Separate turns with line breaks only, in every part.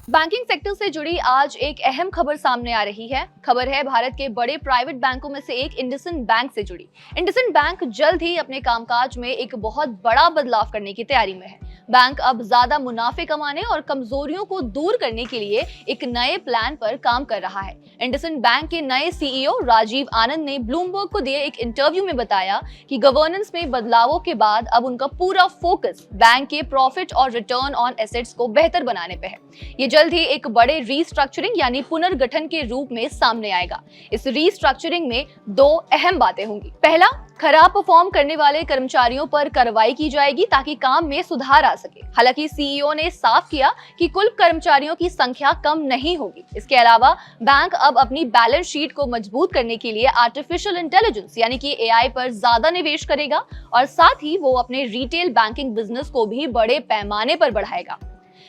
Banking sector से जुड़ी आज एक अहम खबर सामने आ रही है। खबर है भारत के बड़े प्राइवेट बैंकों में से एक इंडसइंड बैंक से जुड़ी। इंडसइंड बैंक जल्द ही अपने कामकाज में एक बहुत बड़ा बदलाव करने की तैयारी में है। बैंक अब ज्यादा मुनाफे कमाने और कमजोरियों को दूर करने के लिए एक नए प्लान पर काम कर रहा है। इंडसइंड बैंक के नए सीईओ राजीव आनंद ने ब्लूमबर्ग को दिए एक इंटरव्यू में बताया कि गवर्नेंस में बदलावों के बाद अब उनका पूरा फोकस बैंक के प्रॉफिट और रिटर्न ऑन एसेट्स को बेहतर बनाने पे है। ये जल्द ही एक बड़े रीस्ट्रक्चरिंग यानी पुनर्गठन के रूप में सामने आएगा। इस रीस्ट्रक्चरिंग में दो अहम बातें होंगी। पहला, खराब परफॉर्म करने वाले कर्मचारियों पर कार्रवाई की जाएगी ताकि काम में सुधार आ सके। हालांकि सीईओ ने साफ किया कि कुल कर्मचारियों की संख्या कम नहीं होगी। इसके अलावा बैंक अब अपनी बैलेंस शीट को मजबूत करने के लिए आर्टिफिशियल इंटेलिजेंस यानी कि एआई पर ज्यादा निवेश करेगा और साथ ही वो अपने रिटेल बैंकिंग बिजनेस को भी बड़े पैमाने पर बढ़ाएगा।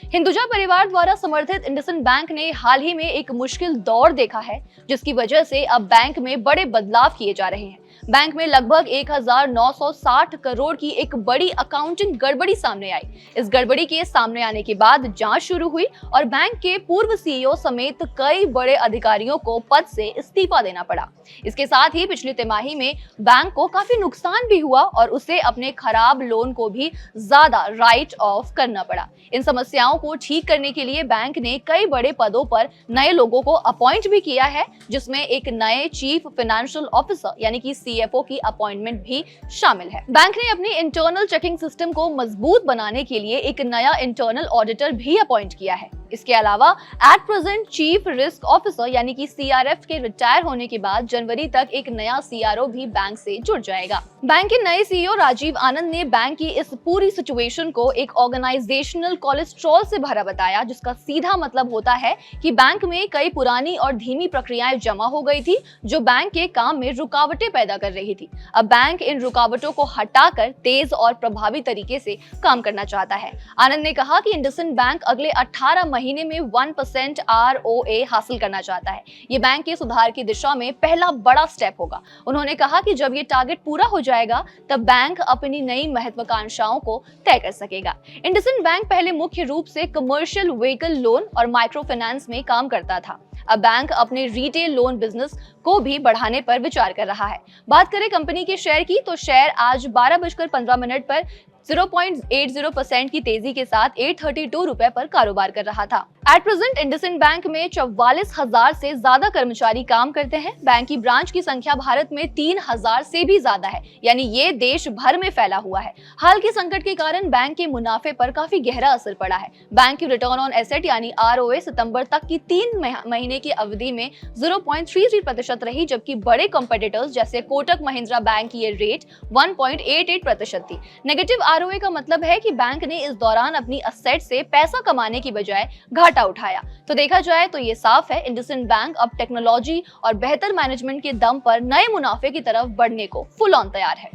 हिंदुजा परिवार द्वारा समर्थित इंडसइंड बैंक ने हाल ही में एक मुश्किल दौर देखा है, जिसकी वजह से अब बैंक में बड़े बदलाव किए जा रहे हैं। बैंक में लगभग 1960 करोड़ की एक बड़ी अकाउंटिंग गड़बड़ी सामने आई। इस गड़बड़ी के सामने आने के बाद जांच शुरू हुई और बैंक के पूर्व सीईओ समेत कई बड़े अधिकारियों को पद से इस्तीफा देना पड़ा। इसके साथ ही पिछली तिमाही में बैंक को काफी नुकसान भी हुआ और उसे अपने खराब लोन को भी ज्यादा राइट ऑफ करना पड़ा। इन समस्याओं को ठीक करने के लिए बैंक ने कई बड़े पदों पर नए लोगों को अपॉइंट भी किया है, जिसमें एक नए चीफ फाइनेंशियल ऑफिसर यानी कि सीएफओ की अपॉइंटमेंट भी शामिल है। बैंक ने अपनी इंटरनल चेकिंग सिस्टम को मजबूत बनाने के लिए एक नया इंटरनल ऑडिटर भी अपॉइंट किया है। इसके अलावा at present chief risk officer यानी कि सीआरएफ के रिटायर होने के बाद जनवरी तक एक नया सीआरओ भी बैंक से जुड़ जाएगा। बैंक के नए सीईओ राजीव आनंद ने बैंक की इस पूरी सिचुएशन को एक ऑर्गेनाइजेशनल कोलेस्ट्रॉल से भरा बताया, जिसका सीधा मतलब होता है कि बैंक में कई पुरानी और धीमी प्रक्रियाएं जमा हो गई थी जो बैंक के काम में रुकावटें पैदा कर रही थी। अब बैंक इन रुकावटों को हटाकर तेज और प्रभावी तरीके से काम करना चाहता है। आनंद ने कहा कि इंडसइंड बैंक अगले 18 महीने में 1% ROA हासिल करना चाहता है। ये बैंक के सुधार की दिशा में पहला बड़ा स्टेप होगा। उन्होंने कहा कि जब ये टारगेट पूरा हो जाएगा तब बैंक अपनी नई महत्वाकांक्षाओं को तय कर सकेगा। इंडसइंड बैंक पहले मुख्य रूप से कमर्शियल व्हीकल लोन और माइक्रो फाइनेंस में काम करता था। अब बैंक अपने रिटेल लोन बिजनेस को भी बढ़ाने पर विचार कर रहा है। बात करें कंपनी के शेयर की तो शेयर आज 12:15 पर 0.80% की तेजी के साथ 832 रुपए पर कारोबार कर रहा था। एट प्रेजेंट इंडसइंड बैंक में 44,000 से ज्यादा कर्मचारी काम करते हैं। बैंक की ब्रांच की संख्या भारत में 3,000 से भी ज्यादा है, यानी ये देश भर में फैला हुआ है। हाल के संकट के कारण बैंक के मुनाफे पर काफी गहरा असर पड़ा है। बैंक की रिटर्न ऑन एसेट यानी ROA सितंबर तक की 3 महीने की अवधि में 0.33% रही, जबकि बड़े कंपटीटर्स जैसे कोटक महिंद्रा बैंक की ये रेट 1.88% थी। नेगेटिव ROA का मतलब है कि बैंक ने इस दौरान अपनी असेट से पैसा कमाने की बजाय घाटा उठाया। तो देखा जाए तो ये साफ है, इंडसइंड बैंक अब टेक्नोलॉजी और बेहतर मैनेजमेंट के दम पर नए मुनाफे की तरफ बढ़ने को फुल ऑन तैयार है।